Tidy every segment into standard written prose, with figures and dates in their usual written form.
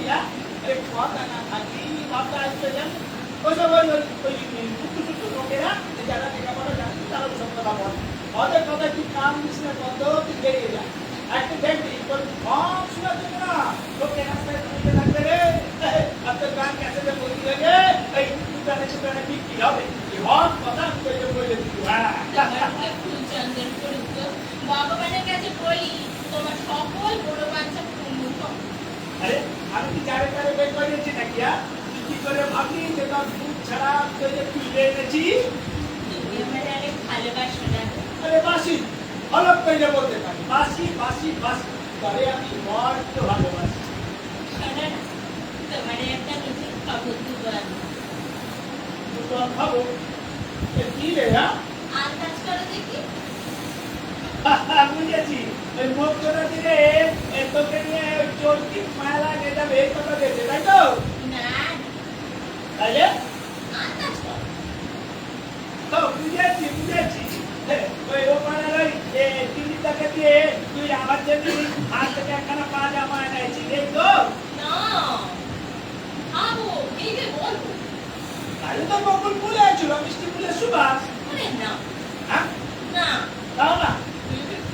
না আরে কথা না থাকি ভাবটা আসবে জান ওই টুকটু লোকেরা যারা লেখাপড়া জানে তারা সব কথা বলে ওদের কথা কি কাম দিস না বন্ধ তুই বেরিয়ে যা একটা দেখবি কম শোনা যাবে না লোকে রাস্তায় ঘুরতে থাকবে রে আপনার গান ক্যাসেটে বলতে লাগে এই দোকানে বিক্রি হবে এই হক কথা বলে দিবি ফুলচন্দন করুক ভগবানের কাছে বলি তোমার সকল বড় বাচ্চা পূর্ণ হোক। আরে আমি কি যারে তারে বের করেছি নাকি তুই কি করে ভাবলি যে তোর দুধ ছাড়া তুলে এনেছি তুমি আমার অনেক ভালোবাসো না আরে বাসি অলপ কইলে বলতে পারি বাসি বাসি বাসি তবে আমি বড্ড ভালোবাসি শোনো না তোমার একটা নতুন খবর দিব আমি তো খাবো কি রে আন্দাজ করো দেখি বুঝেছি ওই মুখ চোরা দিলে তোকে নিয়ে চলতি মালা নিয়ে যাবে এই কথা দিয়েছে তাই তো না তাইলে আন্দাজ করো তো বুঝেছি ওই ওখানে ওই দিদিটাকে দিয়ে তুই আমার জন্য হাত থেকে একখানা পাজামা এনেছি এই তো না খাবো ভেবে বলবো তাহলে তো বকুল ফুলে ছিল মিষ্টি ফুলের সুবাস বলে না হ্যাঁ না তাও না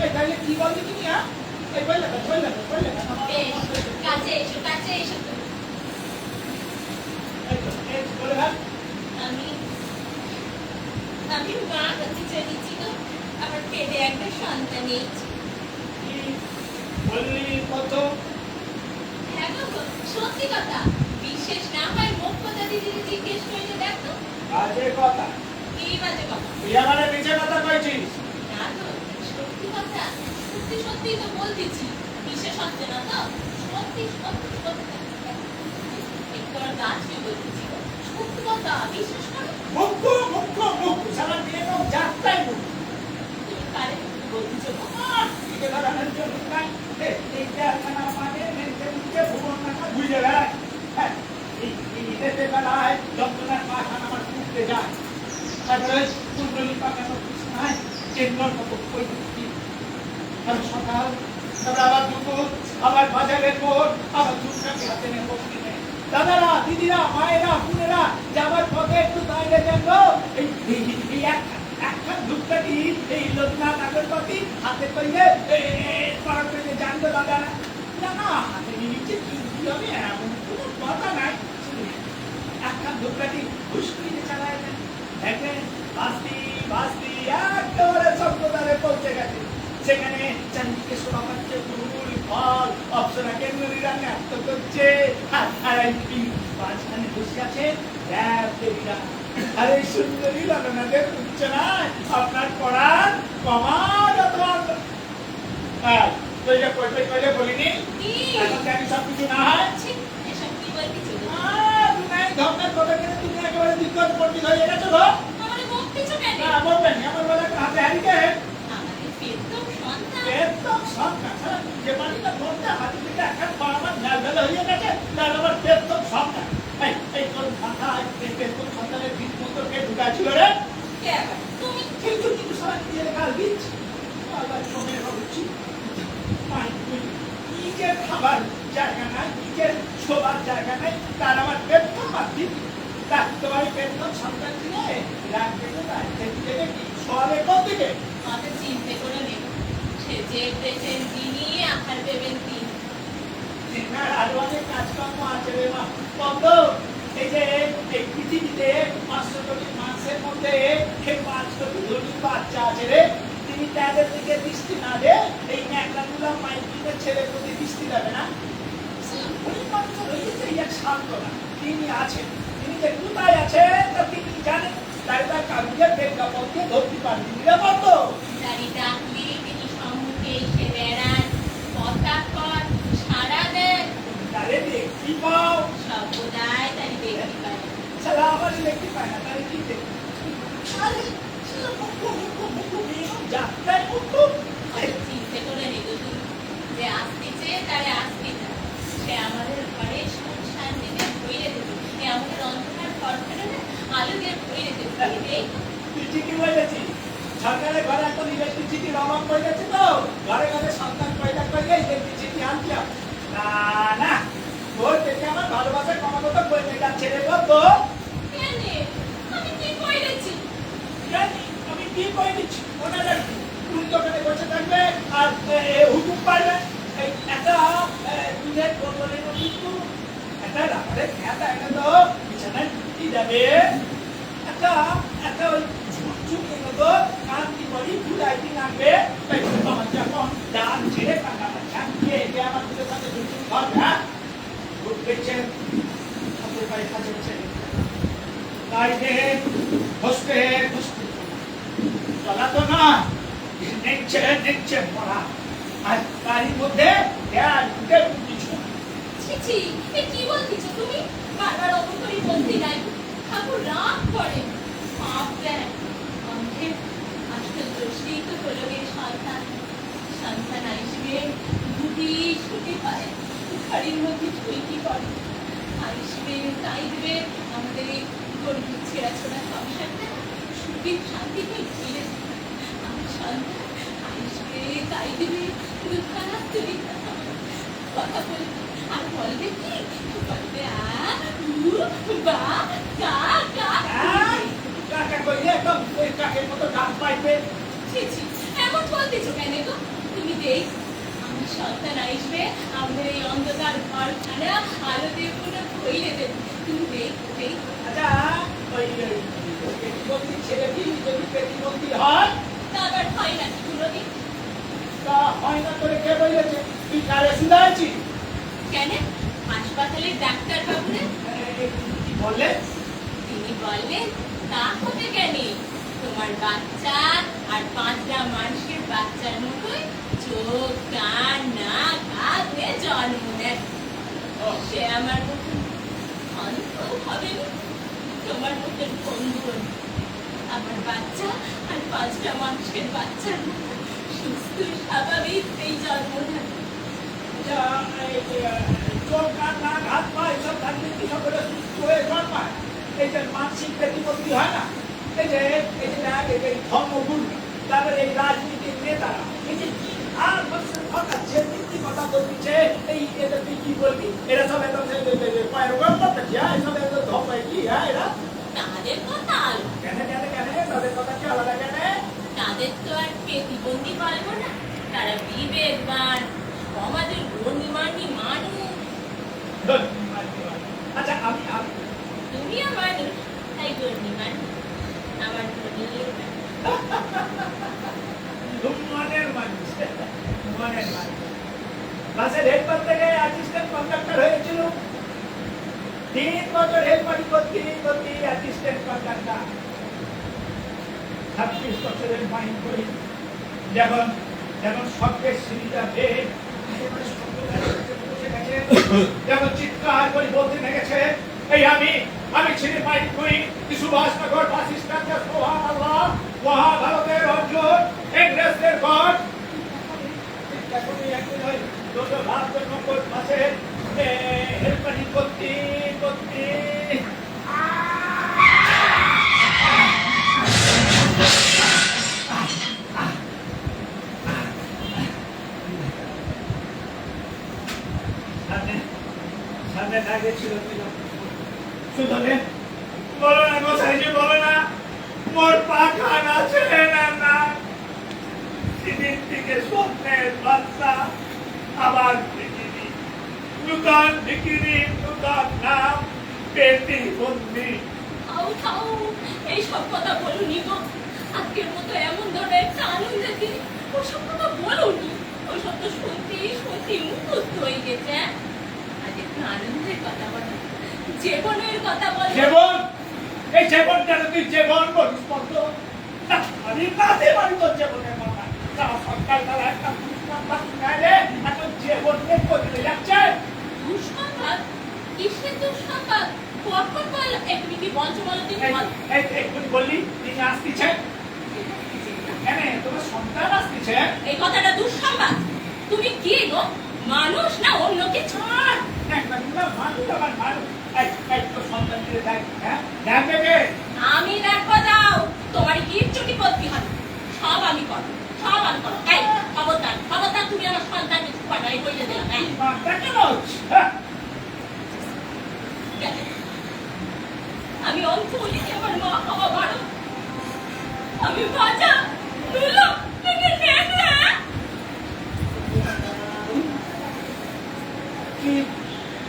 এই তাহলে কি বললি তুমি এই বললে বেশ কাছে এসো তুমি এই বলে ভাই আমি মা হতে চলেছি তো আমার পেটে একটা সন্তান এইছে কি বললি কত হ্যাঁ গো সত্যি কথা বিশেষ না হয় মুখ কথা দিদি জিজ্ঞেস করে দেখো বাজে কথা কি বাজে কথা তুই আমারে মিছে কথা কইছিস না তো সত্যি কথা সত্যি তো বলতেছি বিশেষ হচ্ছে না তো সত্যি একটু আর গাছকে বলতেছি সত্যি কথা বিশেষ করে মুখ সারা দিয়ে তো যাত্রাই মুখ তুমি কারে বলতেছো টিকে ধরানোর জন্য নাই এইটা খানা মানে মেনতে মুখে ভুবন না বুঝে বেড়ায় হ্যাঁ এই যেতে বেড়ায় যন্ত্রণার পাখান আমার টুকতে যায় তারপরে কুণ্ডলী পাকানো কিছু নাই কেন্দ্র মতো কই দিচ্ছি আর সকাল তারপরে আবার দুপুর আবার বাজারের পর আবার দুধটাকে হাতে নিয়ে বসতে নেই দাদারা দিদিরা মায়েরা বোনেরা যাবার পথে একটু বাইরে যান এই একখান ধূপকাঠি এই লোকনাথ আগরবাতি হাতে কইলে পার করে জানতো দাদারা না হাতে নিচে কি হবে এমন কোনো কথা নাই একখান ধূপকাঠি খুশকিতে চালায় দেন দেখবেন বাস্তি একেবারে সম্প্রদায়ে পৌঁছে গেছে সেখানে চান্দিকে শোভা পাচ্ছে ফুল ফল অপসরা কেন্দ্রীরা নাট্য করছে আর মাঝখানে বসে আছে দেবীরা আর এই সুন্দরী ললনাদের উঠছে না আপনার পড়ার কমাল অথবা কইলে বলিনি এখন জানি সব কিছু না হয় এসব কি বলতেছো তুমি ধর্মের কথা কেন তুমি একেবারে দিগ্গজ পণ্ডিত হয়ে গেছো গো আমার বলতেছো কেন বলবেন আমার বেলা হাতে হারিকে আমাদের পেটম সন্তান একদম সন্তান যে বাড়িটা বলতে হাতে থেকে একটা আমার ঝাল হয়ে গেছে তার আবার একদম সন্তান এই তোর মাথায় একদম সন্তানের বীজ মন্ত্রকে ঢুকাছিল রে কে আবার তুমি কিন্তু সবাই দিয়ে গাল বীজ আবার সময় হচ্ছে নিজের খাবার জায়গা নাই নিজের শোবার জায়গা নাই তার আমার বেতন মারছি তার তোমার বেতন সন্তান দিয়ে রাখবে তো তার থেকে কি সবে কোন দিকে আমাদের চিন্তা করে নেব সে যে দেশের যিনি আকার দেবেন তিনি আরো অনেক কাজকর্ম আছে রে মা কত এই যে এই পৃথিবীতে 500 কোটি মানুষের মধ্যে এই 5 কোটি ধনী বাচ্চা আছে রে তিনি তাদের দিকে দৃষ্টি না দে এই ন্যাকড়াগুলো মাইকিতে ছেড়ে প্রতি দৃষ্টি দেবে না ওই মানুষ রয়েছে এক শান্তনা তিনি আছেন তিনি যে কোথায় আছেন তা তিনি জানেন তাই তার কাজের প্রেক্ষাপট দিয়ে ধরতে পারবেন নিরাপদ তো দাঁড়ি ডাকলে তিনি সম্মুখে এসে বেড়ান পতাকর সারা দেন তারে দেখতে পাও সর্বদাই তারি দেখতে পায় সালা আবার দেখতে পায় না তারে কি দেখতে আরে যাত্রায় মুক্ত চিন্তা করে নেব তুমি যে আসতেছে তারে আসতে না সে আমাদের ঘরে সুখ শান্তিতে ভরে দেবে আমাদের অন্ধকার ঘরখানে আলো দিয়ে ভরে দেবে তুই ঠিকই বলেছিস সরকারের ঘরে এখন ইলেকট্রিক চিঠির অভাব হয়ে গেছে তো ঘরে ঘরে সন্তান পয়দা করলে ইলেকট্রিক চিঠি আনতে হবে না তোর পেটে যাচ্ছে রে বদ্ধ। কেন আমি কি কইরেছি? জানি আমি কি কই দিচ্ছি মনে রাখবি। তুই দোকানে বসে থাকবে আর হুকুম পারবে। এই একটা দুধের বোতলের কিন্তু একটা রাবারের খেতা এটা তো বিছানায় ঢুকিয়ে যাবে। একটা একটা ওই ঝুঁকঝুঁক এনে তো কান্তি বলি ঘুরাইতে লাগবে। তাই আমার যখন ডান ছেড়ে টাকা বাচ্চা কে আমার দুধের সাথে ঝুঁকঝুঁক ধরবে। হ্যাঁ ভূত দেখছেন হাতের পায়ে কাজের ছেলে গাড়িতে বসতে বসতে চলা তো না নেচে পড়া আর গাড়ির মধ্যে ঢুকে কিছু ছিছি এ কি বলতিছো তুমি? বারবার অমন করে বলতে নাই। ঠাকুর রাগ করে। পাপ দেয়। অন্ধে আসল দোষী তো হলো এই সন্তান। সন্তান আসবে দুটি ছুটি পায়। ঘাড়ির মধ্যে ছুটি করে। আসবে চাইবে আমাদের এই গরিব ছেঁড়াছোড়া সংসারটা সুখী শান্তিতে ঘিরে আমার সন্তান আসবে চাইবে দুখানা তুলি কথা বলবে আর বলবে কি বলবে বা গা গা কাকা কইলে একদম ওই কাকের মতো ডাক পাইবে। ছি ছি এমন বলতেছো কেন গো? তুমি দেখ আমার সন্তান আসবে আমাদের এই অন্ধকার ঘরখানা আলো দিয়ে পুরো ভইলে দেবে। তুমি দেখ দেখ আচ্ছা ওই প্রতিবন্ধী ছেলেটি যদি প্রতিবন্ধী হয় তা আবার হয় না কোনোদিন। তা হয় না করে কে বলেছে? তুই কারে শুনাইছি? কেন হাসপাতালের ডাক্তার বাবুরে কি বললে? তিনি বললেন তা হতে কেন তোমার বাচ্চা আর 5টা মানুষের বাচ্চার মতোই চোখ কান নাক হাত নিয়ে জন্ম নেয়। সে আমার মতন অন্ধ হবে না, তোমার মতন বন্ধু আমার বাচ্চা আর 5টা মানুষের বাচ্চার মতো সুস্থ স্বাভাবিক এই জন্ম নেয়। আচ্ছা চোখ কান নাক হাত পা এসব থাকলে কি সকলে সুস্থ হয়ে জন্মায়? এই যে মানসিক প্রতিবন্ধী হয় না, এই যে এই ধর্মগুরু তারপরে এই রাজনীতির নেতারা এই যে কি আর বলছে যে নীতি কথা বলছে এই এটা তুই কি বলবি? এরা সব একদম পায়ের উপর করতে কি সব একদম ধপায় কি এরা তাদের কথা আলো কেন তাদের কথা কি আলাদা কেন? তাদের তো আর প্রতিবন্ধী বলবো না, তারা বিবেকবান সমাজের গণ্যমান্য মানুষ। আচ্ছা আমি তুমিও মানুষ তাই গণ্যমান আমার ধনীর মনের মানুষ মনের মানুষ। বাসের হেল্পার থেকে অ্যাসিস্ট্যান্ট কন্ডাক্টর হয়েছিল। 3 বছর হেল্পারি করতে অ্যাসিস্ট্যান্ট কন্ডাক্টর। 26 বছরের মাইন্ড করি যখন স্বর্গের সিঁড়িটা বেয়ে যখন চিৎকার করে বলতে লেগেছে এই আমি ছিঁড়ে মাইন্ড করি সুভাষনগর বাস স্ট্যান্ডে সুবহানাল্লাহ মহাভারতের অর্জুন ইংরেজদের গড এখনই একদিন ওই দুটো ভাত নম্বর মাসে হেল্পারি করতে সামনে দাঁড়িয়ে ছিল শুধলে বলো না গোসাইজি বলো না মোর পাখান আছে না সেদিন থেকে স্বপ্নের বাচ্চা আবার পৃথিবী নূতন বিক্রি নূতন নাম পেটি বন্দি। খাও এই সব কথা বলুনি গো। আজকের মতো এমন ধরনের একটা আনন্দের দিন ওসব কথা বলুনি। ওসব তো সত্যি মুখস্থ হয়ে গেছে। আজ একটু আনন্দের কথা বলো, জীবনের কথা বলো। জীবন এই জীবনটা তুই জীবন বলিস কত না আমি কাছে বাড়ি তোর জীবনের মাথা সরকার তারা একটা দুষ্কর্ম শুনাইলে এখন জীবন নিয়ে করতে যাচ্ছে। দুঃসংবাদ? কিসের দুঃসংবাদ? কখন বল? তুমি কি বলছো বলো তুমি বল। এক্ষুনি বললি তিনি আসতেছে কেন? তোমার সন্তান আসতেছে। এই কথাটা দুঃসংবাদ? তুমি কি গো মানুষ না অন্য কিছু? আমি দেখবো দাও তোমার কিচ্ছুটি করতে হবে। সব আমি করবো এই খবরদার তুমি আমার সন্তানকে পাঠাই বলে দিলাম। বলি কি আমার মা হওয়া বারো? আমি ভাজা দুলো থেকে নেড়ে কি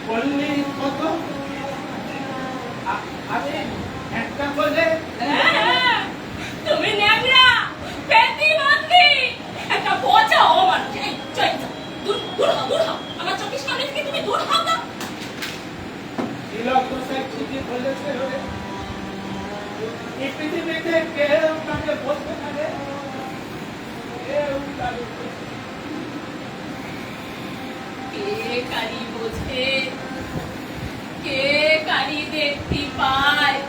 বললি কত? আমি একটা বলে হ্যাঁ, তুমি ন্যাংরা পেটি বাঁধলি একটা পচা অমানুষ। এই চল দূর দূর হও, দূর হও। আমার চোখের সামনে থেকে তুমি দূর হও না। তিলক গোসাই ঠিকই বলেছে রে। এই পৃথিবীতে কেউ তাকে বলতে পারে, কেউ তাকে কে কারি বোঝে, কে কারি দেখতে পায়?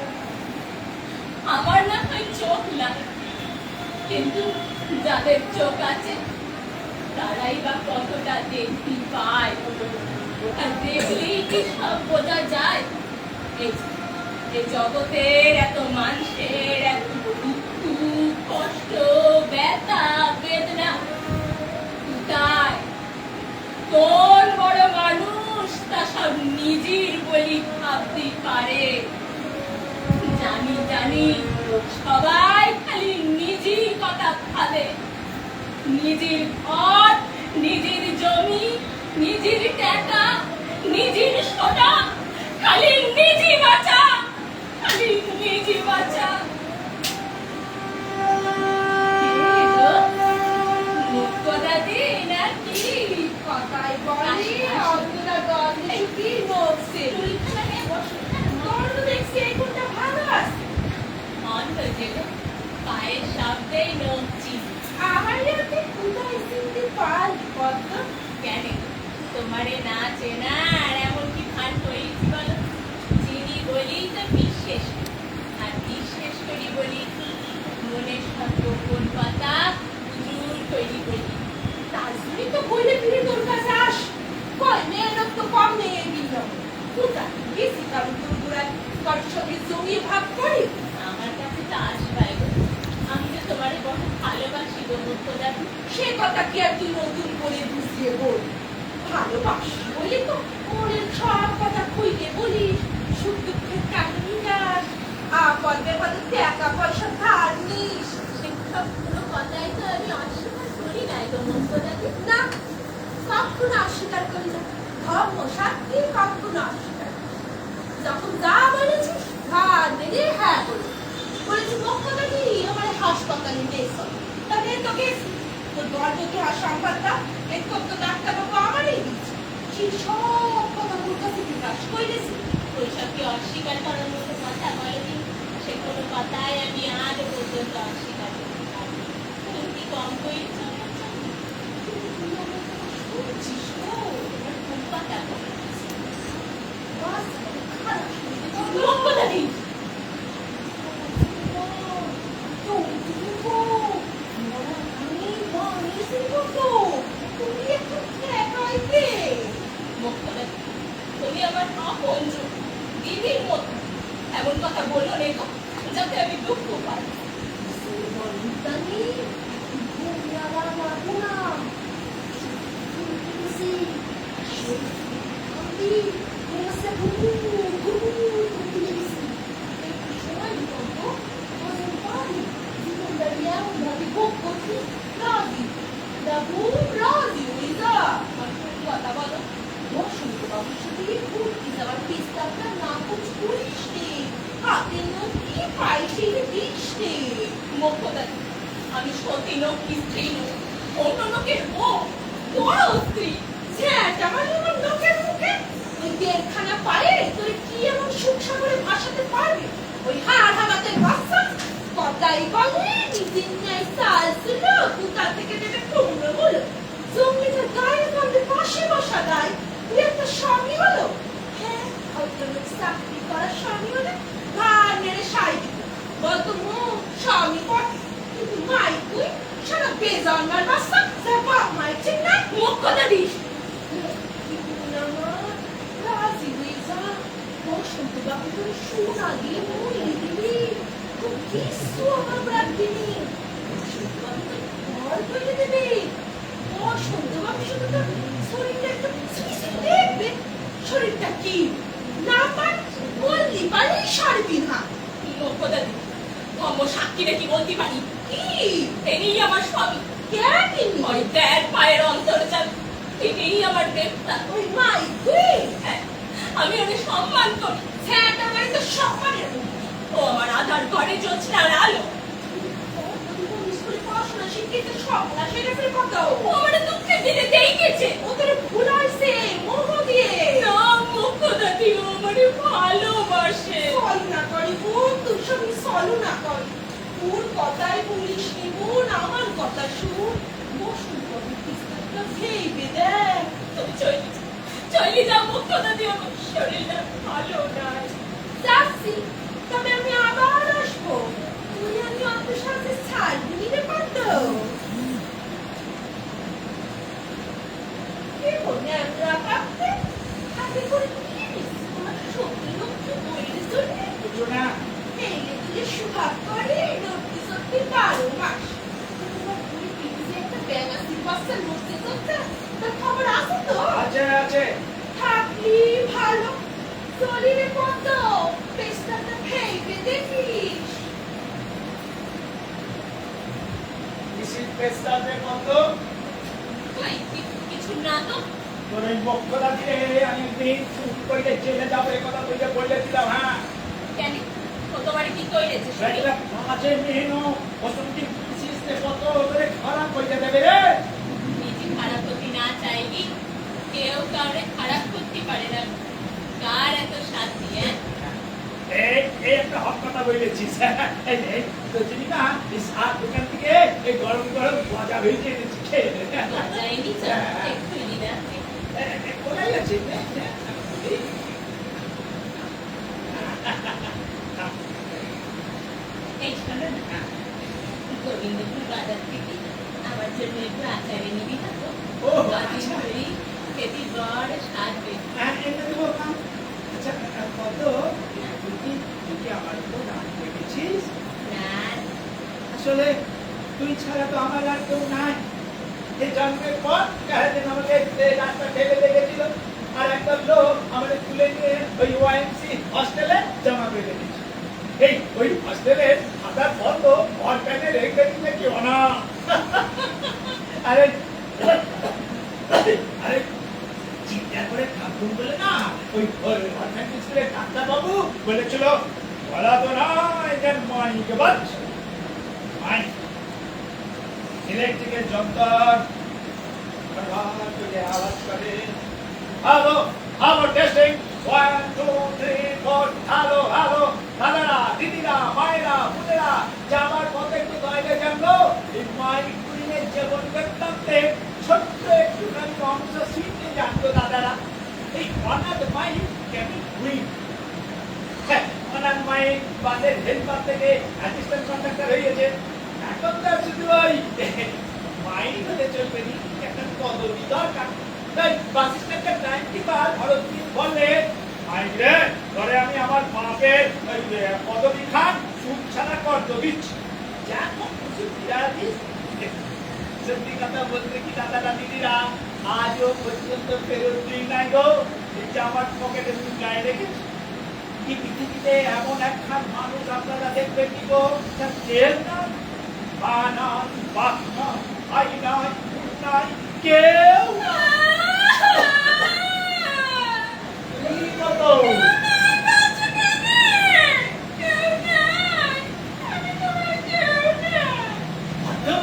আমার না হয় চোখ নাই, কিন্তু যাদের চোখ আছে তারাই বা কতটা দেখতে পায়। আর দেখলেই কি সব বোঝা যায়? এই জগতের এত মানুষের এত দুঃখ কষ্ট ব্যথা বেদনা তাই কোন বড় মানুষ তা সব নিজের বলি ভাবতে পারে? জানি জানি সবাই খালি নিজের কথা ভাবে, নিজের ঘর, নিজের জমি, নিজের টাকা, নিজের সোনা, খালি নিজে বাঁচা, খালি নিজে বাঁচা। মুক্ত দাদি নাকি কথাই বলি অন্তরা গন্ধে কি নড়ছে তোর তো দেখছি এই কোনটা ভালো আছে পায়ের শব্দেই নড়ছি। আমার ইয়াতে কোথায় চিনতে পারলি পদ্ম? কেন তোমারে না চেনা আর এমন কি ভান হয়েছি বলো? চিনি বলি তো বিশ্বাস করি, আর বিশ্বাস করি বলি মনের সব গোপন কথা দূর তৈরি করি। তার জন্যই তো বলে ফিরে তোর কাছে আস কই মেহনত তো কম নেই এই বিল্লো কোথায় গেছি কারণ তোর গুড়ায় তোর সঙ্গে জমিয়ে ভাগ করি আমার কাছে তো আসবাই গো, আমি তো তোমারে বড় ভালোবাসি গো মুক্তদা। সে কথা কি আর তুই নতুন করে বুঝিয়ে বল ভালোবাসি বলি তো ওরে সব কথা খুইলে বলিস সুখ দুঃখের কাহিনী গাস আপদ বিপদে টাকা পয়সা ধার নিস সেসব পুরো কথাই তো আমি অস্বীকার করি নাই গো মুক্তদাদি। না কখনো অস্বীকার করি না ধর্ম সাক্ষী কখনো অস্বীকার করি না। যখন যা বলেছিস ধার মেরে হ্যাঁ বলেছি মুখ্যমন্ত্রী আমার হাসপাতালে নিয়ে চল তবে তোকে তোর গর্ভকে আর সংবাদটা একটু তো ডাক্তারবাবু আমারই দিচ্ছে সেই সব কথা তোর কাছে বিকাশ করেছি ওইসব কি অস্বীকার করার মতো কথা বলেনি? সে কোনো কথাই আমি আজ পর্যন্ত অস্বীকার করতে পারি। তুমি কি কম করেছ? তুই আমার কথা শুনছিস তো তোমার কোন কথা বলেছি? বাস খারাপ শুনতে তো মুক্তদাদি মুক্তদাদি তুমি আমার আপনজন, দিদির মতো। এমন কথা বললো রে গো যাতে আমি দুঃখ পাই। আমার কোন কথা বলো? মুক্তদাদি আমি সতী লোক স্ত্রী নই, অন্য লোকের বউ, বড় স্ত্রী। ভাসাতে পারবে ওই হাড় হাবাতের বাচ্চা কথাই বলে নিজের ন্যায় চাল ছিল কোথা থেকে দেবে কুমড়ো বলো জঙ্গিটা গায়ে কামড়ে পাশে বসা গায়ে তুই একটা স্বামী হলো হ্যাঁ ভদ্রলোক চাকরি করার স্বামী হলে ঘাড় মেরে শাড়ি দিত বলতো স্বামী পটে কিন্তু মাই তুই সারা বেজন্মার বাচ্চা যার বাপ মায়ের ঠিক নাই মুক্তদাদি রাজি হয়ে যা বসন্ত বাবু তোর সোনা দিয়ে মরিয়ে দিবি খুব কিছু আমার রাখবিনি বসন্ত বাবু তোর ঘর করে দেবে বসন্ত বাবু শুধু তোর শরীরটা একটু সুইসুই দেখবে শরীরটা কি না পার বললি পারলি সারবি না কি সেই আমার দেবতা। ওই মাই কুইন, হ্যাঁ, আমি ওকে সম্মান করি। হ্যাঁ তোমার তো সম্মানের মুখ। ও আমার আধার ঘরে জ্যোৎস্নার আলো। স্কুলে পড়াশোনা শিখতে সব না সেটা ফের কত ও আমার দুঃখের দিনে দেখেছে। ওদের ভুল হয়েছে মোহ দিয়ে না মুখটা দিয়ে ও আমারে ভালোবাসে। সল না করি বোন, তোর সঙ্গে সল না করি। তোর কথাই বলিস নি বোন, আমার কথা শুন। বসুন কবি কিস্তাটা ভেবে দেখ। তুমি চলে যাও, মুখটা দিয়ে আমার শরীরটা ভালো নাই। যাচ্ছি, তবে আমি আবার আসবো। তুই আমি আপনার সাথে ছাড়বি নিতে পারতো। কে বলে আমরা কাঁপতে হাতে করে নিয়ে নিস তোমার সত্যি লক্ষ্য তৈরির জন্য। বুঝো না এই যে তুই সুভাগ করে লক্ষ্মী সত্যি 12 মাস। তোমার পুরি পিঠে একটা ব্যাগ আছে বাচ্চা লড়তে চলতে, তার খবর আছে তো? আছে আছে থাকলি ভালো, শরীরে কত পেস্তাটা ভেবে দেখিস। কিসির পেস্তাতে কত কই, কিছু না তো। তোর ওই বক্ষটা দিয়ে আমি একদিন চুপ করে জেলে যাবো এ কথা বলে বলেছিলাম। হ্যাঁ কেন ও তোমার কি কইরেছে শুনি? একটা মাঝে মেনো বসন্তি কিসিসতে কত করে খারাপ করে দেবে রে। নিজে খারাপ করতে না চাইবি, কেউ কাউরে খারাপ করতে পারে না। কার এত শান্তি? এই এই একটা হক কথা বলেছিস। এই এই তো চিনি না এই সাত দোকান থেকে এই গরম গরম মজা ভেজে এনেছি খেয়ে নে। যাইনি চল একটু নিদা। কোথায় আছে এই শোনো না, গোবিন্দপুর বাজার থেকে আমার জন্য একটু আচার এনে দিবি তো? ও, গাছি আচ্ছা। ধরি খেতে বড় স্বাদ বেশি। এনে দেবো কাম। আচ্ছা কত তুই কি আমার উপর রাগ করেছিস? না, আসলে তুই ছাড়া তো আমার আর কেউ নাই। এই জন্মের পর কাহিনী আমাকে রাস্তা ঠেলে লেগেছিল আর একটা লোক আমাদের তুলে নিয়ে ওই ওয়াইএমসি হস্টেলে জমা করে দিয়েছে। এই ওই হস্টেলের খাতার বন্ধ ওর প্যানে রেখে দিলে কি না। আরে আরে চিন্তা করে থাকুন বলে না ওই অরফ্যানেজ স্কুলের ডাক্তার বাবু বলেছিল বলা তো না এটা মাইকে বাচ্চা মাইক ইলেকট্রিকের যন্ত্র ভরভর করে আওয়াজ করে hello hello testing 1 2 3 4 hello hello দাদারা দিদিরা মায়েরা বোনেরা যাবার পথে একটু দয়ালে জানলো এই মাইক কুইনের জীবন বৃত্তান্তে ছোট্ট একটুখানি অংশ শুনতে জানতো দাদারা। এই অনাথ মাইক কেমন কুইন অনাথ মাইক বাসের হেল্পার থেকে অ্যাসিস্ট্যান্ট কন্ডাক্টর হয়ে গেছে। এখন তো শুধু ওই মাইক হলে চলবে নি, একটা পদবি দরকার। তাই বাস স্ট্যান্ডের 90 ভারতী বললে মাইক রে ধরে আমি আমার বাপের ওই পদবি খান সুখ ছাড়া কর্ত দিচ্ছি যা কিছু বিরাট সত্যি কথা বলতে কি দাদারা দিদিরা আজও পর্যন্ত ফেরত দিই নাই গো। এই যে আমার পকেটে তুমি গায়ে রেখেছি। কি পৃথিবীতে এমন একখান মানুষ আপনারা দেখবেন কি গো তেল না বানান বাসনা আই নাই নাই কেউ কি বলো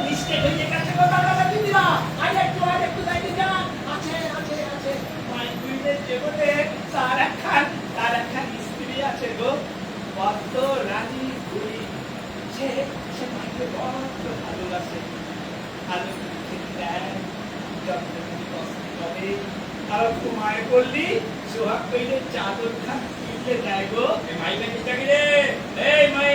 মিস্টেক হয়ে গেছে গো দাদারা দিদিরা। আর একটু দেখে যান আছে আছে আছে মাই কুইনের জীবনে তার একখান স্ত্রী আছে গো কত রানী কুই সে সে মাইকে বড় ভালোবাসে ভালো যত্ন কষ্ট করে আর ঘুমায় বললি সোহাগ কইলে চাদর খান কিনলে দেয় গো। মাইকে কি রে এই মাই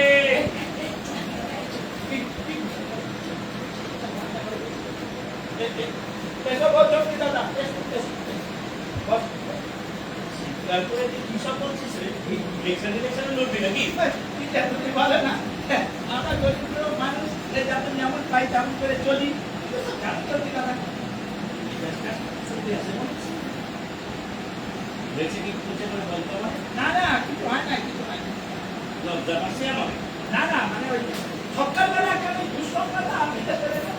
এসো বলছো কি দাদা তারপরে কি সব বলছিস রে ইলেকশন লড়বি নাকি? তুই ভালো না আমরা দরিদ্র মানুষ যাতে যেমন পাই তেমন করে চলি চলছি দাদা না না কিছু হয় না কিছু হয় না না মানে ওই সকালবেলা কেন দুঃসংবাদা আমি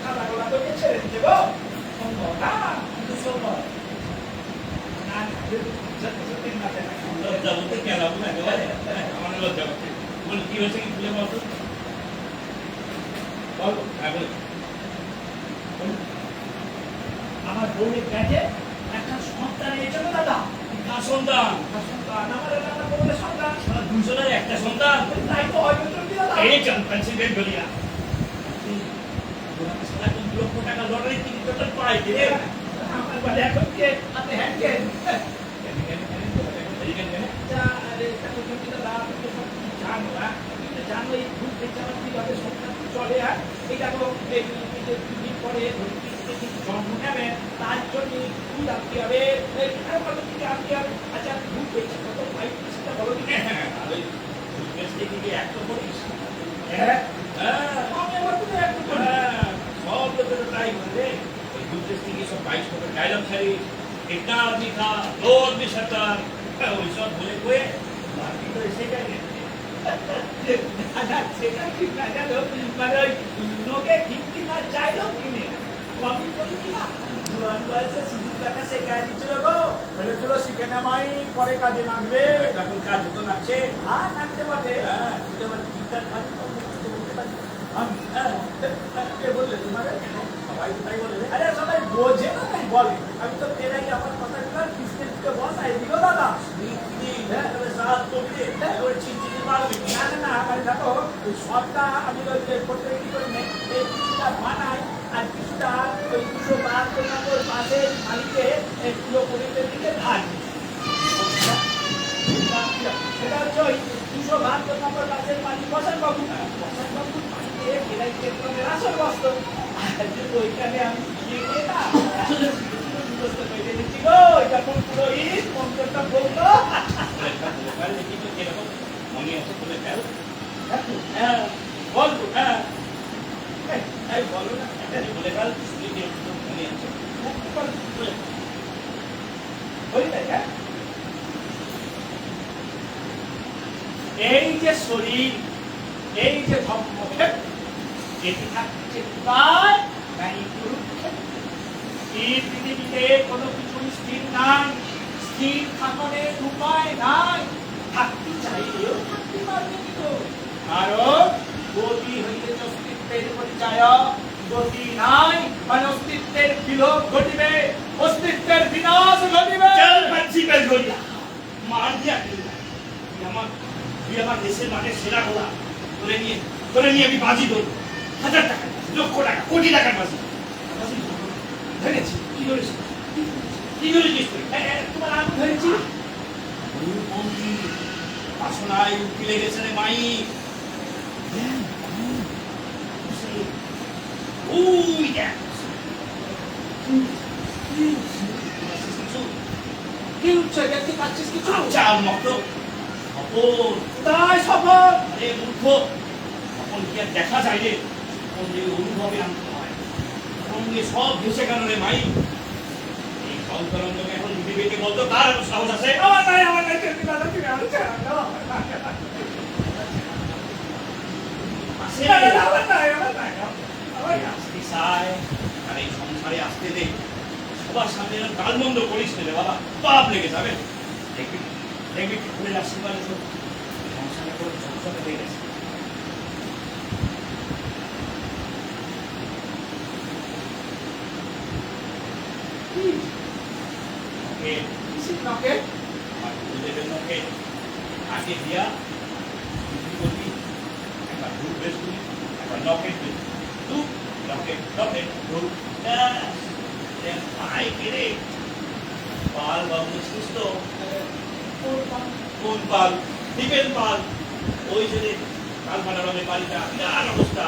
খাবার ওরা তোকে ছেড়ে দিতে গো সম্ভব না কিন্তু সম্ভব সত্যি সত্যি নাচে না। লজ্জা বলতে কেন না একেবারে আমার লজ্জা করছে বল কি হয়েছে কি খুলে বলতো বল হ্যাঁ বল আমার বউয়ের কাছে একটা সন্তান এসেছিল দাদা। কার সন্তান সন্তান আমার একটা বউয়ের সন্তান। সারা 200 টাকা একটা সন্তান তাই তো হয়তো চলতি দাদা। এই চ্যাম্পিয়নশিপের গলিয়া সারা 2 লক্ষ টাকা লটারি টিকিট তো পাই রে আমার বলে এখন কে আপনি হ্যাঁ কে জানো এই ভূত বেচারা কিভাবে সংসার চলে আর এটা তো দুদিন পরে জন্ম নেবে তার জন্য দুধ আনতে হবে আরো কত কিছু আনতে হবে। আচ্ছা ভূত বেচা কত ভাই সেটা বলো দিকে। হ্যাঁ ওই বেশ দেখি একটা করিস হ্যাঁ হ্যাঁ আমি আমার কোনো একটু করি। সব লোকের ট্রাই করে ওই দুধের থেকে সব 22 টাকা ডায়লগ ছাড়ি এটা আদমি থা দো আদমি সরকার ওই সব বলে কয়ে বাকি তো এসে গেছে সেটা ঠিক না জানো মানে ওই লোকে ঠিক কিনা চাইলো কিনে কবি বলি কিনা জোয়ান বয়সে সুযোগ টাকা শেখায় দিচ্ছিল গো বলেছিল শিখে নেওয়াই পরে কাজে লাগবে। এখন কাজ হতো নাচে আর নাচতে পারে হ্যাঁ এবার গীতার কাজ বলতে পারি আমি কে বললে তোমাকে সবাই তো তাই বলে রে আরে সবাই বোঝে না তাই বলে আমি তো তেরাই আমার কথাগুলো কিস্তিতে বসাই দিল দাদা। না না না মানে দেখো ওই সবটা আমি ওই যে করতে কি করি না এই কিছুটা বানাই আর কিছুটা ওই 272 নম্বর মাসের মালিকে এগুলো করে দিতে ধার দিই। সেটা হচ্ছে ওই 272 নম্বর মাসের মালিক বসান বাবু বাড়িতে কেরাই ক্ষেত্রে আসল বস্ত ওইখানে আমি গিয়ে গিয়ে না বুঝতে পেরে দিচ্ছি গো যখন পুরোহিত মন্ত্রটা বললো মনে আছে বলে ফেল হ্যাঁ বলবো হ্যাঁ এই বলো না বলে ফেল শুনে মনে আছে এই যে শরীর এই যে ধর্মক্ষেত্র এটি থাকছে প্রায় নাই কুরুক্ষেত্র। এই পৃথিবীতে কোনো কিছু স্থির নাই, স্থির থাকার উপায় নাই, থাকতে চাইলেও থাকতে পারবে কি তো। কারণ গতি হইলে অস্তিত্বের পরিচয়, গতি নাই মানে অস্তিত্বের বিলোপ ঘটিবে, অস্তিত্বের বিনাশ ঘটিবে। চল বাচ্চি বের করিয়া মার দিয়া তুই আমার দেশের মাঠে সেরা গোলা করে নিয়ে আমি বাজি ধরবো 1000 টাকা 1 লক্ষ টাকা কোটি টাকার বাজি ধরেছি কি করেছিস কি করেছিস তুই তোমার আঙুল ধরেছি বন্ধু বাসনায় উকিলে গেছে রে মাই ওই দেখ কি উঠছে দেখতে পাচ্ছিস কিছু? আচ্ছা মতো অপর তাই সফল আরে মূর্খ তখন কি আর দেখা যায় রে তখন যে অনুভবে আনতে হয় সঙ্গে সব ভেসে গেল রে মাই এই সন্তরঞ্জকে এখন বিবেকে বলতো কার সাহস আছে আমার নাই চলতে দাদা তুমি আমার ছাড়া দাও আসে আমার নাই আমার আসতে চায় আর এই সংসারে আসতে দে সবার সামনে গালমন্দ করিস রে বাবা পাপ লেগে যাবে দেখবি দেখবি ঠাকুরের আশীর্বাদ সব সংসারে করে সংসারে হয়ে গেছে ওকে নকে আমার গুরুদেবের মুখে আগে দিয়া কি করবি একবার ধূপ বেশ করি একবার লকেট বেশ ধূপ লকেট ধূপ পাই কেড়ে পাল বাবু সুস্থ কোন পাল দীপেন পাল ওই যে কালপানা রঙের বাড়িটা বিরাট অবস্থা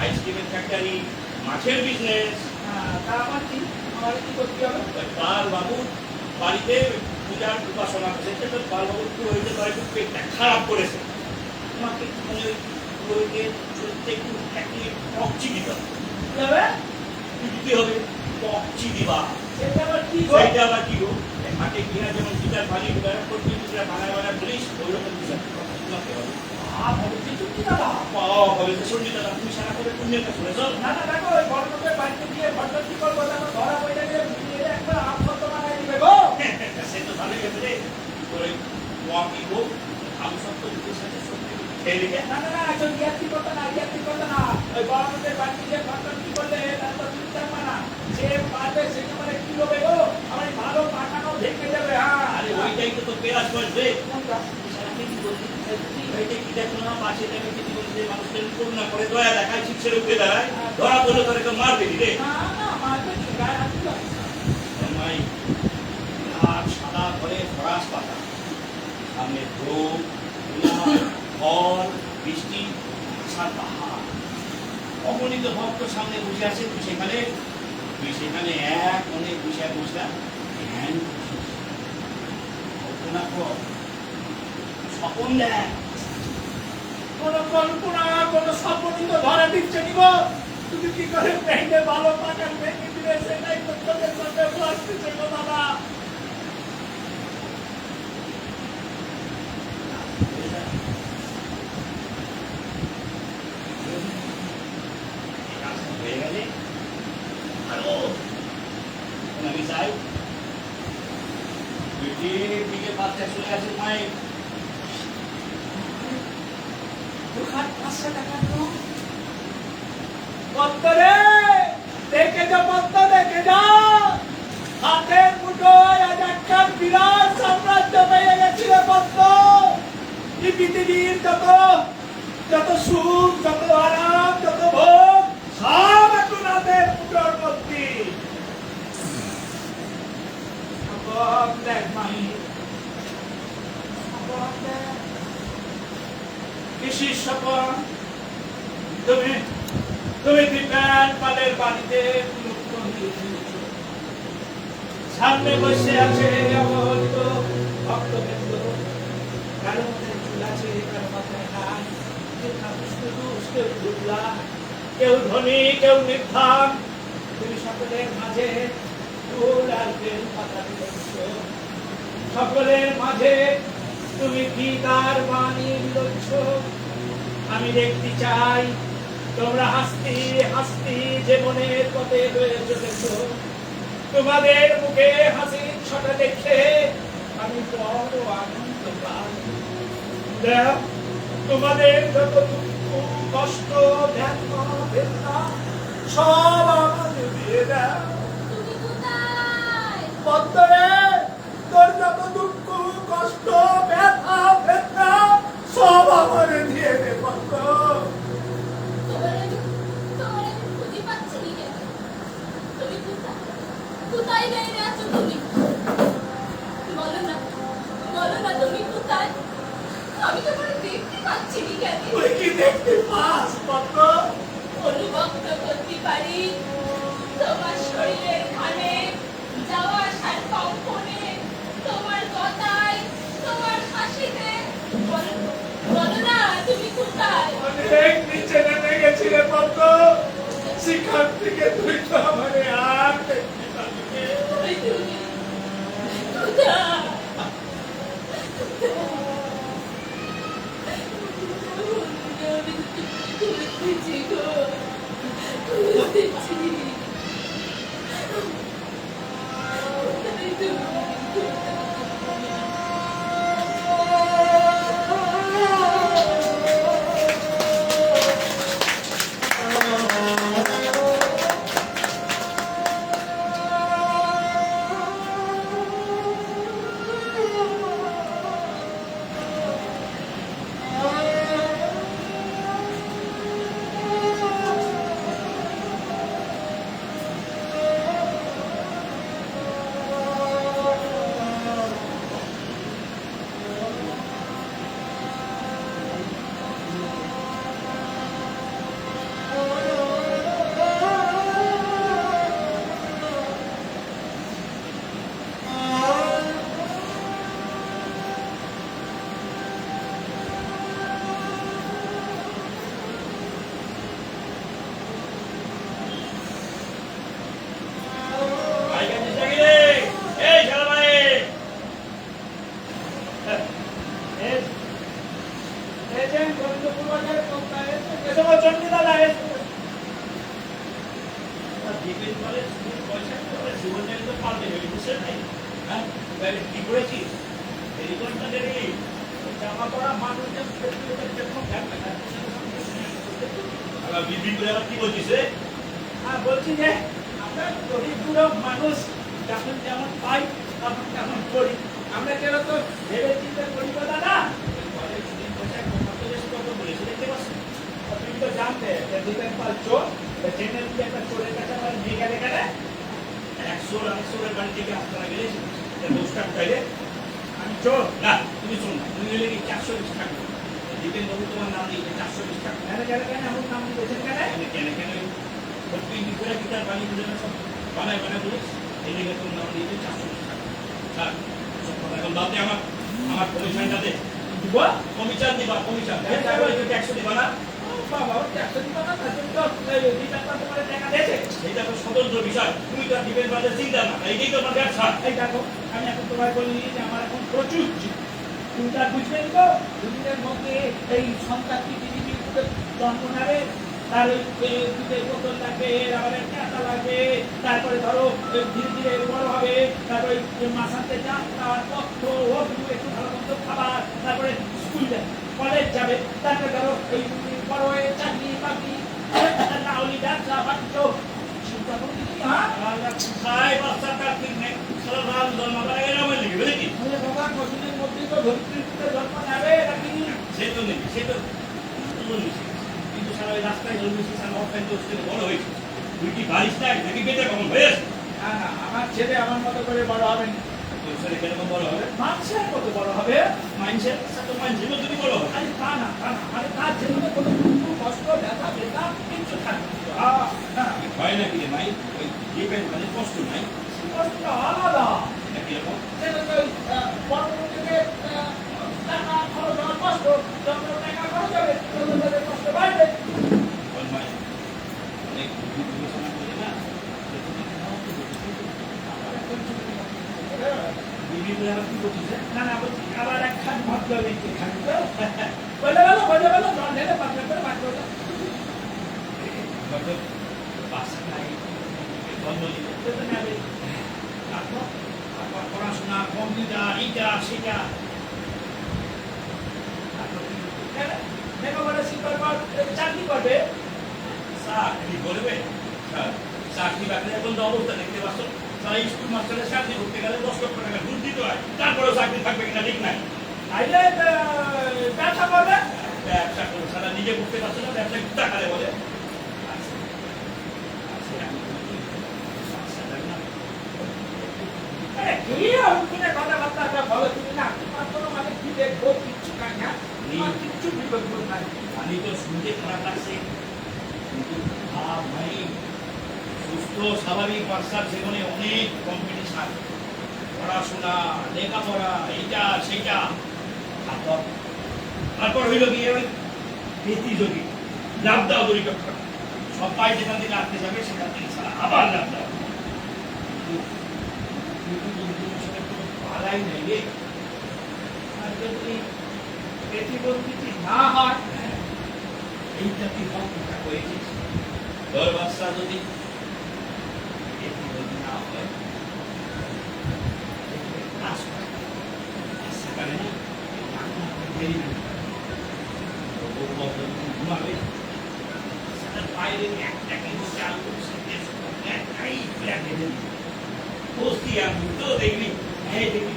আইসক্রিমের ফ্যাক্টরি মাছের বিজনেস তা আমার কি করতে হবে? পাল বাবু বাড়িতে পূজার উপাসনা করেছে তো পাল বাবু একটু হয়েছে তার একটু পেটটা খারাপ করেছে তোমাকে মানে ওই পুরোহিতের চলতে একটু একটি পকচি দিতে হবে কি হবে? দিতে হবে পকচি দিবা সেটা আবার কি গো? সেইটা আবার কি গো মাঠে গিয়া যেমন গিটার ভাজি করতে গিটার বানায় বলিস ওই রকম গিটার তোমাকে হবে ভাবছি চুক্তি দাদা হবে তো সঞ্জিতা তুমি সারা করে পুণ্যের কাছে শুনেছ না না দেখো ওই বড় লোকের বাড়িতে গিয়ে ভট্ট কি করবো দেখো ধরা পড়ে গেলে একবার আপ বানাই দিবে গো সে তো ভালোই কি গো আমি সব তো নিজের সাথে সত্যি খেয়ে রেখে না না না আসলে ইয়ার্কি করতে না ইয়ার্কি করতে না ওই গভর্নমেন্টের বাড়ি যে সরকার কি করলে তার তো চিন্তা না যে পারবে সে মানে কি হবে গো আমার এই ভালো পাঠানো দেখে যাবে হ্যাঁ আরে ওইটাই তো তোর পেরাজ করবে কোনটা? সারাদিন বলছি এইটা কি দেখো না পাশে দেখে কি বলছে মানুষের করুণা করে দয়া দেখায় শিক্ষা রুখে দাঁড়ায় ধরা পড়লে তোর কেউ মারবে রে না না মারবে কি গায়ে হাত দিল মাই আর সাদা করে ফরাস পাতা সামনে ধূপ ফল বৃষ্টি আশার পাহাড় অগণিত ভক্ত সামনে বসে আছে তুই সেখানে এক মনে বসে বসলাম ধ্যান করছিস। কল্পনা কর স্বপন দেখ কোন কল্পনা কোন স্বপ্ন তো ধরা দিচ্ছে নি গো তুমি কি করে পেটে ভালো পাঠান ভেঙে দিলে সেটাই তো তোদের সাথে বসতেছে গো বাবা হয়ে গেলে আরো আমি চাই দিকে বাচ্চা চলে আসে মায়ের দুখান 500 টাকা দাও পত্তরে দেখে যা পত্ত দেখে যা হাতের মুঠোয় আজ একটা বিরাট সাম্রাজ্য পেয়ে গেছিল পত্ত এই পৃথিবীর যত সুখ যত আরাম যত ভোগ সব এখন হাতের মুঠোর মধ্যে সব দেখ মাহি সব দেখ কৃষির স্বপন তুমি দীপান পালের বাড়িতে সামনে বসে আছে অবহিত ভক্তবৃন্দ কারো মাথায় চুল আছে কারো মাথায় নাই কেউ কাপুস কেউ দুবলা কেউ ধনী কেউ নির্ধান তুমি সকলের মাঝে ফুল আর বেল পাতা দিচ্ছ সকলের মাঝে তুমি গীতার বাণী দিচ্ছ আমি দেখতে চাই তোমরা হাসতি হাসতি জীবনের পথে রয়ে চলেছ তোমাদের মুখে হাসির ছটা দেখে আমি বড় আনন্দ পাই দেখ তোমাদের যত দুঃখ কষ্ট ব্যথা বেদনা সব আমাদের দিয়ে দাও তুমি কোথায়? পদ্মরে তোর যত দুঃখ কষ্ট ব্যথা বেদনা সব আমাদের দিয়ে দে পদ্ম তোমার আমি খুঁজে পাচ্ছি না কেন? তুমি কোথায়? কোথায় দাঁড়িয়ে আছো তুমি? বলো না তুমি কোথায়? আমি তোমার দেখতে পাচ্ছি না কেন? তুই কি দেখতে পাস পদ্ম অনুভব তো করতে পারি তোমার শরীরের ঘামে যাওয়া আসার কম্পনে তোমার কথায় তোমার হাসিতে বলো না তুমি কোথায়? অনেক নিচে নেমে গেছিলে পদ্ম সেখান থেকে তুই তো আমারে আর দেখতে পাবি ওই তুমি কোথায়? খুঁজছি গো খুঁজছি কি করেছিস এই ঘন্টা দেরি জামা পরা মানুষের আবার বিবি করে আবার কি বলছিস রে আর বলছি যে আমরা দরিদ্র মানুষ যখন যেমন পাই তখন তেমন করি আমরা কেন তো ভেবে চিন্তা করি তো দাদা তুমি তো জানতে যে দীপেন পাল চোর জেনে দিলে একটা চোরের কাছে আমরা নিয়ে গেলে গেলে 100 বাড়ি থেকে আপনারা গেলে দোষটা চাইলে আমি চোর না তুমি শোন না তুমি গেলে কি 420 টাকা দীপেন বাবু তোমার নাম দিয়ে 420 টাকা কেন গেলে কেন আমার নাম দিয়েছেন কেন কেন কেন তুই করে কি তার বাড়ি বুঝে না সব বানায় বলিস এই লেগে তোমার নাম দিয়ে 420 টাকা স্যার সব কথা এখন বাদে আমার কমিশনটা দে দিব কমিশন দিবা কমিশন 100 দিবা না বাবা 100 দিব না তাহলে তো দীপেন পাল তোমার টাকা দিয়েছে এইটা তো স্বতন্ত্র বিষয় তুমি তো দীপেন বাজার চিন্তা না এইটাই তো আমার ব্যবসা এই দেখো আমি এখন তোমায় বলি যে আমার এখন প্রচুর তুমি তার বুঝবেন তো দুদিনের মধ্যে এই সন্তানটি পৃথিবীর বুকে জন্ম নেবে তার ওই দুধের বোতল লাগবে আবার কাঁটা লাগবে তারপরে ধরো ধীরে ধীরে বড় হবে তারপরে মাসাতে যাত্রা পত্র একটু ভালো মন্দ খাবার তারপরে স্কুল যাবে কলেজ যাবে তারপরে ধরো এই বড় হয়ে চাকরি বাকরি নাহলে ব্যবসা বাণিজ্য চিন্তা করো কি হ্যাঁ খাই বাচ্চাটা ঠিক নেই সারা রাত জন্ম করা গেলে আমার লিখে বুঝলি কি তাহলে বাবা কদিনের মধ্যেই তো ধরিত্রীতে জন্ম নেবে নাকি সে তো নেই সে তো কিন্তু সারা ওই রাস্তায় জন্মেছি সারা অফেন তো বড় হয়েছে তুই কি বাড়িস নাই নাকি বেটে কখন হয়ে আছে না না আমার ছেলে আমার মতো করে বড় হবে না তোর ছেলে কিরকম বড় হবে মানুষের মতো বড় হবে মাইন্ডসেট তো মাইন্ডসেট যদি বড় হবে আরে তা না মানে তার জীবনে কোনো দুঃখ কষ্ট ব্যথা বেদনা কিচ্ছু থাকবে না না হয় নাকি রে ভাই ওই ডিপেন মানে কষ্ট নাই কষ্ট আলাদা কিরকম সেটা তো বড় থেকে টাকা খরচ হওয়ার কষ্ট যত টাকা খরচ হবে তত তাদের কষ্ট বাড়বে কোন ভাই অনেক বিবেচনা করে না বিবি করে আবার কি করছিস না না বলছি আবার একখান ভদ্র ব্যক্তি থাকবে বলে বলো জল ঢেলে পাতলা করে বাদ করো বাসা নাই বন্ধ দিবে তারপর পড়াশোনা কম্পিউটার এইটা সেটা লেখাপড়া শিখবার পর চাকরি করবে চাকরি করবে চাকরি বাকরি এখন তো অবস্থা দেখতে পাচ্ছ তারা স্কুল মাস্টারের চাকরি করতে গেলে 10 লক্ষ টাকা ঘুষ দিতে হয় তারপরেও চাকরি থাকবে কিনা ঠিক নাই তাইলে ব্যবসা করবে ব্যবসা করে সারা নিজে করতে পারছে না ব্যবসা টাকা দেয় বলে কি কিনে কথাবার্তা বলো তুমি না তোমার কোনো মানে কি দেখবো কিচ্ছু নাই না তোমার কিচ্ছু বিপদ নাই আমি তো শুনতে খারাপ লাগছে কিন্তু ভাই সুস্থ স্বাভাবিক বাচ্চার জীবনে অনেক কম্পিটিশন পড়াশোনা লেখাপড়া এইটা সেইটা তারপর হইল কি প্রতিযোগী লাভ দাও দরিদ্র সবাই যেখান থেকে আটকে যাবে সেখান থেকে ছাড়া আবার লাভ দাও পালাই নেই রে আর যদি প্রতিবন্ধী না হয় এইটা তুই কতটা করেছিস তোর বাচ্চা যদি প্রতিবন্ধী না হয় কাজ করে আসতে পারে না দেরি না ঘুমাবে বাইরে একটা কিন্তু চাল করছে একটাই ফ্ল্যাট এনে বসতি আমি তো দেখবি হ্যাঁ দেখবি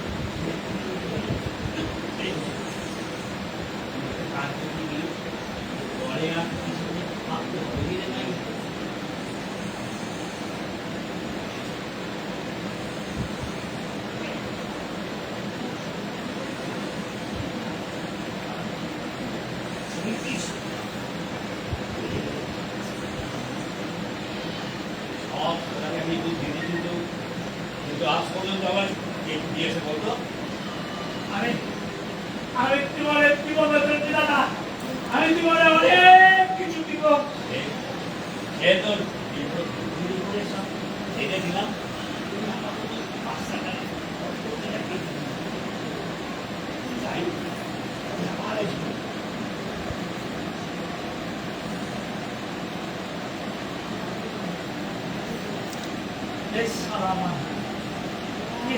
পরে আর কিছু ভাবতে হবে নাই আজ পর্যন্ত আমার দিয়েছে বলতো আমি তোমার জীবনে দাদা আমি জীবনে অনেক কিছু দিব এ তো ছেড়ে দিলাম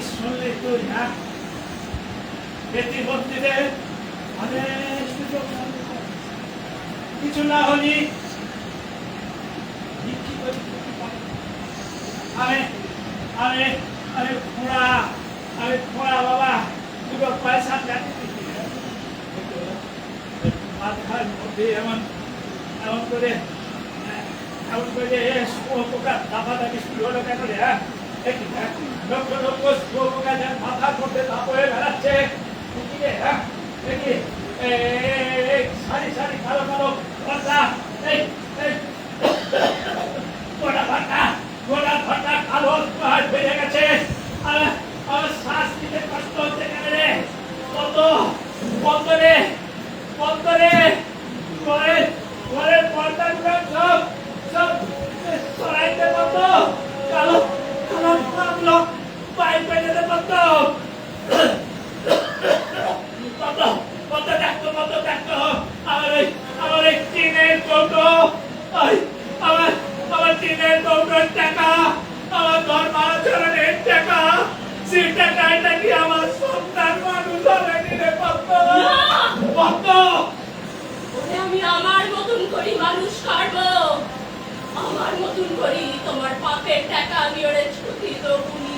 শুনলে তুই না প্রতিবন্ধীতে অনেক সুযোগ কিছু না হলি আমি আমি আমি খোঁড়া বাবা দুটো পয়সা মাথার মধ্যে এমন এমন করে শুয়োপোকা দাপাদাপি শুরু হলো কেন রে? লক্ষ লক্ষ শুয়োপোকা যেন মাথার মধ্যে দাপ হয়ে বেড়াচ্ছে। দেখি সারি সারি কালো কালো ঘন্টা গোটা ঘন্টা কালো বেড়ে গেছে। আমার শ্বাস নিতে কষ্ট হচ্ছে কেন রে? বন্ধ রে ঘরের পর্দাগুলো সব সরাইতে বন্ধ। কালো কালো পাগলো পাইপ পেতে বন্ধ। বন্ধ দেখতো আমার এই টিনের কৌটো আমার টিনের কৌটোর টাকা আমার ঘর ভাড়া চড়ানোর টাকা সেই টাকাটা কি আমার সন্তান মানুষ হবে নিলে বন্ধ। আমি আমার মতন করি মানুষ কাটবো, আমার মতন করি তোমার পাপের টাকা আমি ওরে ছুটি দেবুনি।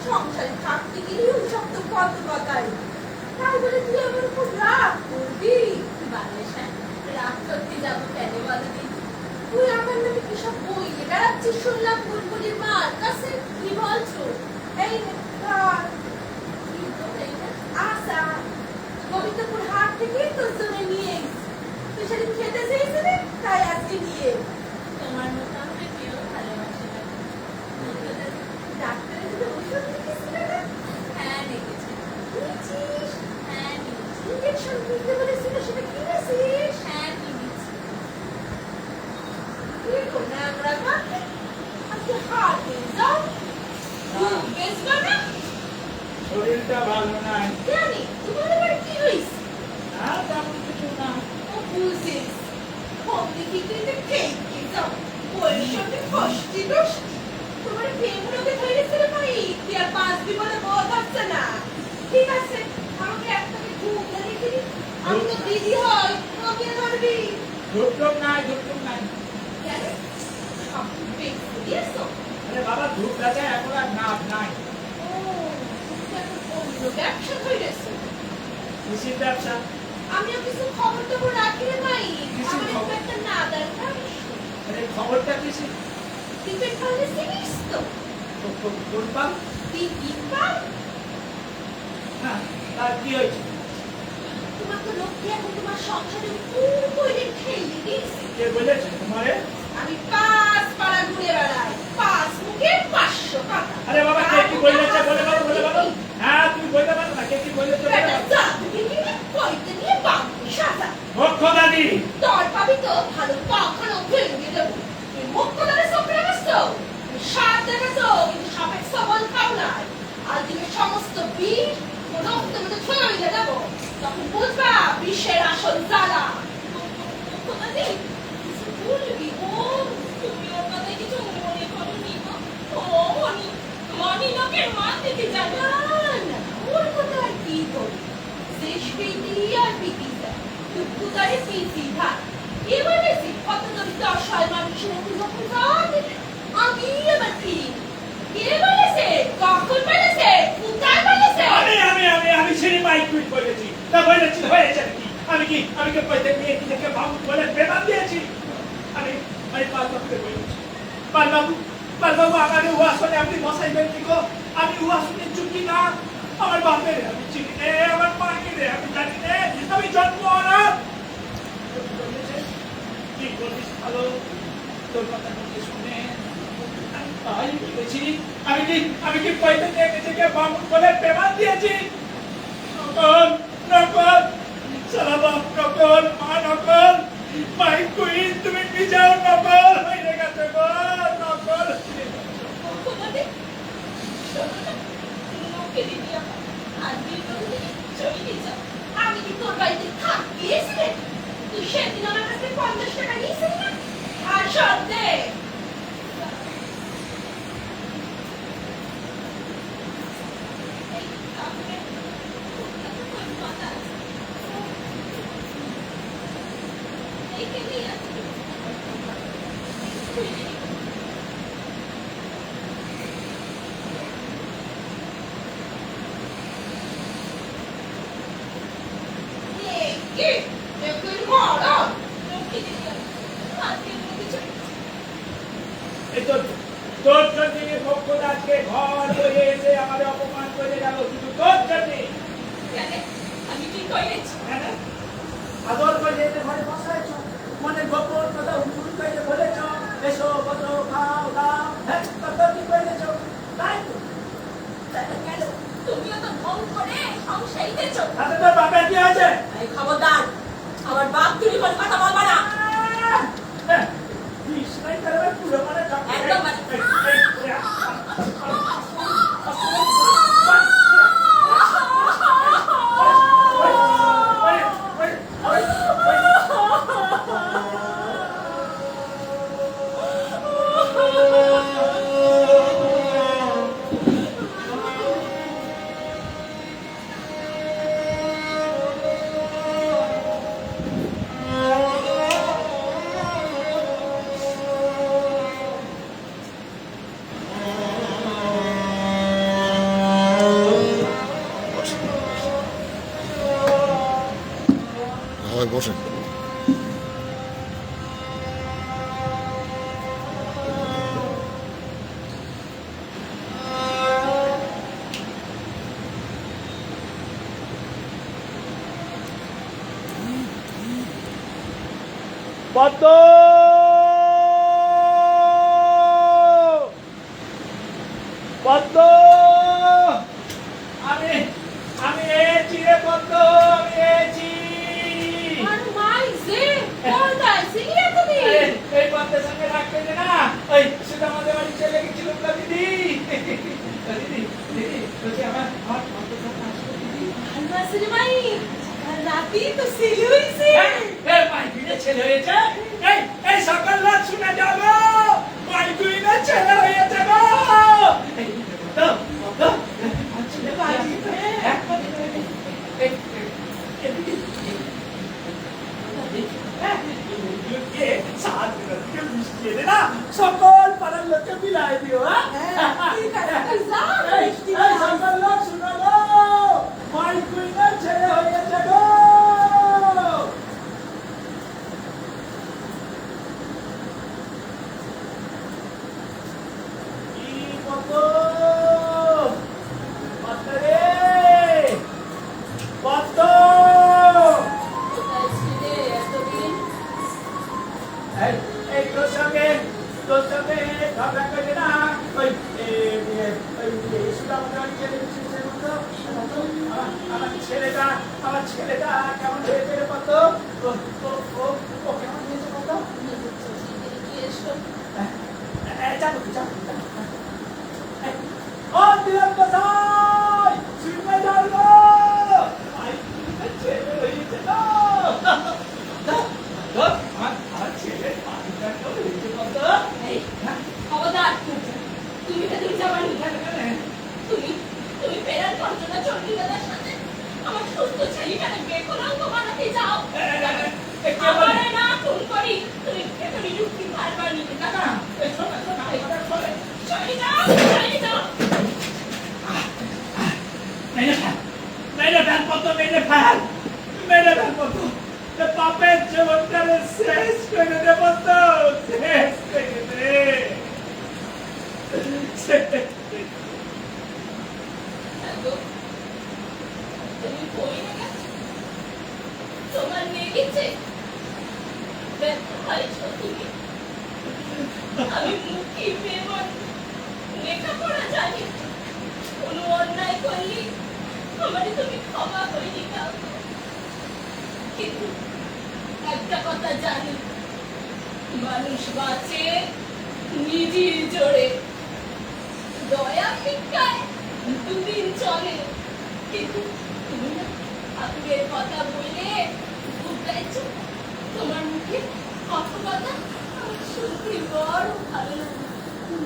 সংসারে থাকতে গেলে ওই সব তো কত কথাই, তাই বলে তুই আমার উপর রাগ করবি? রাগ করতে যাবো কেন বলবি? তুই আমার নামে কি সব বইয়ে বেড়াচ্ছিস শুনলাম বুলবুলির মার কাছে। কি বলছো? এই আশা গোবিন্দপুর হাট থেকে তোর জন্য নিয়ে তুই সেদিন খেতে চেয়েছিলি, তাই আজকে নিয়ে। তোমার মতো আমাকে কেউ ভালোবাসে না। ডাক্তারের যদি ওষুধ লিখেছিল না? হ্যাঁ লিখেছে। নিয়েছিস? হ্যাঁ নিয়েছি। ইঞ্জেকশন কিনতে বলেছিল সেটা কিনেছিস? হ্যাঁ কিনেছি। কি করলে আমরা কাকে আজকে হাটে যাও বেচবো না? শরীরটা ভালো নাই। জানি তোমার আবার কি হয়েছে? না তেমন কিছু না। ও বুঝিস কমলি কি কিনতে খেয়ে যাও ওর সঙ্গে কষ্টি দোষ্টি তোমার প্রেম রোগে ধরেছিল ভাই, তুই আর বাঁচবি বলে বোধ হচ্ছে না। ঠিক আছে আমাকে একটাকে ঘুম ধরে দিবি, আমি তো দিদি হই, আমাকে ধরবি। ধূপ নাই কেন সব পেট দিয়েছো? আরে বাবা ধূপ রাজা এখন আর নাপ নাই। ও অন্য ব্যবসা ধরেছো? কৃষির ব্যবসা। আমিও কিছু খবর টবর রাখি রে ভাই, কিসের আমার খবর? একটা না দরকার। আরে খবরটা কৃষি টিপের খাওয়ালে চিনিস তো? বলবাম টিপাল হ্যাঁ, তার কি হয়েছে? তোমার তো লক্ষ্মী এখন তোমার সংসারে পুরো করে ঠেলে দিয়েছে। কে বলেছে তোমারে? আমি 5 পাড়া ঘুরে বেড়াই, 5 মুখে 500 টাকা। আরে বাবা কে কি বলেছে বলে বলো। হ্যাঁ তুমি বলতে পারো না কে কি বলেছে বলে বেটা বলো। জাদু নিয়ে কইতে নিয়ে বাবু সাজা মুখ্য দাদি তোর পাবি তো ভালো পাখানো ভেঙে দেবো। এই মুখ্য দাদা সপরে গেছো, সাপ দেখেছো কিন্তু সাপের সবল খাও নাই। আজকের সমস্ত বিষ রক্ত মধ্যে ছড়িয়ে দেবো, তখন বুঝবা বিষের আসল জ্বালা। মুখ্য দাদি কিছু বলবি? ও তুমি ওর কথায় কিছু মনে করনি? ও মনি লোকের মা থেকে যাবে না, ওর কথা আর কি করবি? শেষ পেটি আর পিটি যায় দুঃখ তার বলেছি হয়েছে কি আমি কি পয়সা নিয়ে কি দেখে বাবু বলে বেমান দিয়েছি আমি পালবাবুকে বলেছি পালবাবু আমাকে উহা শুনে আপনি বসাইবেন কি গো আমি উহা শুনে চুকি না আমার বাপের আমি চিনি নে আমার মাকে রে আমি জানি নে আমি জন্ম না কি বলিস ভালো তোর কথা বলতে শুনে তাই বলেছি আমি কি পয়সা নিয়ে গেছে কে বাবু বলে বেমান দিয়েছি নকল সারা বাপ নকল মা নকল মাই কুইন তুমি নিজেও নকল হয়ে গেছে গো নকল তোমাদের লোকে দিদি আজকে চলে গেছে আমি কি তোর বাড়িতে থাকিয়েছিলে তুই সেদিন আমার কাছে 50 টাকা নিয়েছিলি না আর সত্যি তোর জন্য ভক্ত আজকে ঘর বয়ে এসে আমাদের অপমান করে গেল শুধু তোর জন্য আমি কি করেছি আদর করে এসে ঘরে বসাইছ মনে গোপন কথা উঠুন করে বলেছ এসো কত খাও দাও হ্যাঁ কত কি করেছ তাই তো কেন তুমিও তো ঢং করে সংসারই দিয়েছো তাতে তোর বাপের কি হয়েছে এই খবরদার আমার বাপ তুই কোন কথা বলবা না কৃষ্ণাই করবে পুরো মানে একদম বসেন পদ্ম পদ্ম আমি এসেছি রে পদ্ম আমি এসেছি আর মাই যে কোথায় ছিলে তুমি এই পদ্মের সঙ্গে রাখতে যে না ওই সেটা আমাদের বাড়ি চলে গেছিল দিদি বলছি আমার পদ্মের সঙ্গে আসলো দিদি আলমাসির মাই রাতি তো সিলি হইছে মাইকুইনের ছেলে হয়েছে এই সকল লোক শুনে যাবো মাইকুইনের ছেলে হয়েছে গো সকল পাড়ার লোককে মিলাই দিও সকল লোক শুনো গো মাইকুইনের ছেলে হয়েছে গো আমার ছেলেটা কেমন হয়েছে রে কত ও কেমন হয়েছে কত ও দিলাম কোথায় শুনবে যাবো ছেলে হয়েছে আমার ছেলে কত খবরদার তুমি তো তুমি যাবানি তুমি পেরার ঘটনা চন্ডিদাদার সাথে আমার সুস্থ ছেলেটাকে বেকরাঙ্গ বানাতে যাও আমারে না ফোন করি তুমি এখনই যুক্তি পারবানি না চলে যাও চলে যাও ফেল মেরে ফেল কত পাপের জীবনটারে শেষ করে দেব তো শেষ করে দে হ্যালো, তুমি পড়ে গেছো? তোমার লেগেছে? ব্যথা পাইছো তুমি? আমি মুখী বেমন, লেখাপড়া জানি, কোনো অন্যায় করলি আমারে তুমি ক্ষমা করে দিতাম। কিন্তু একটা কথা জানি, মানুষ বাঁচে নিজের জোরে, দয়া ভিক্ষায় দুদিন চলে। কিন্তু তুমি না ঠাকুরের কথা বলে উঠেছো, তোমার মুখে কত কথা আমার শুনতে বড় ভালো লাগে।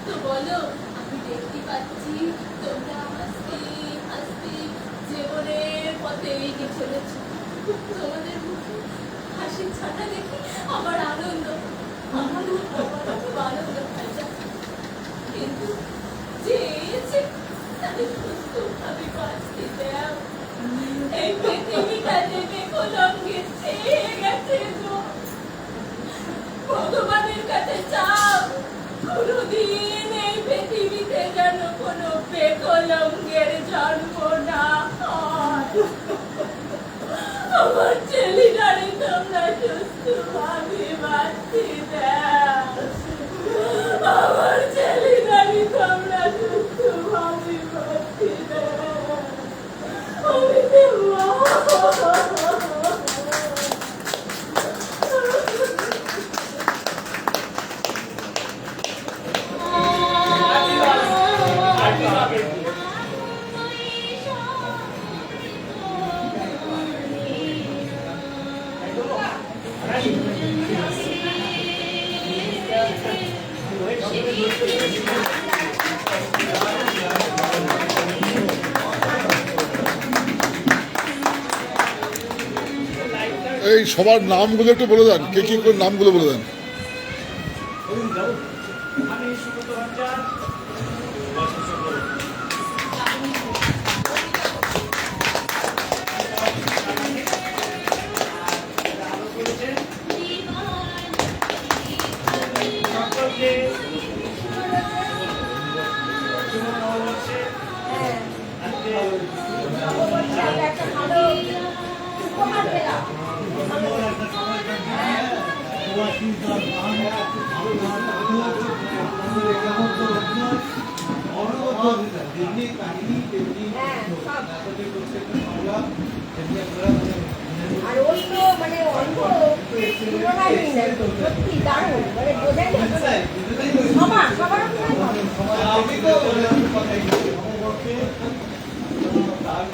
তো বলো, আমি দেখতে পাচ্ছি তোমরা হাসতে হাসতে জীবনের পথে এগিয়ে চলেছো। তোমাদের মুখে হাসির ছাটা দেখে আমার আনন্দ, আমার খুব আনন্দ হয়। কিন্তু যে এসে তাদের সুস্থভাবে বাঁচতে দাও। এই পৃথিবীটা থেকে কলঙ্কে ছেয়ে গেছে গো। ভগবানের কাছে চাও কোনোদিন এই পৃথিবীতে যেন কোনো বেকলঙ্কের জন্ম না হয়। আমার ছেলেটারে তোমরা সুস্থভাবে বাঁচতে দাও। আমার ছেলেটারে তোমরা সুস্থভাবে বাঁচতে দাও। আমি এই সবার নামগুলো একটু বলে দেন, কে কি করে নামগুলো বলে দেন। আমি সুগত রঞ্জন একটা ভালো উপহার পেলাম। আর ওই তো মানে অল্প তুলনায় নেই, সত্যি দারুণ, মানে বোঝাই যাচ্ছে না। সবার অভিনয় ভালো।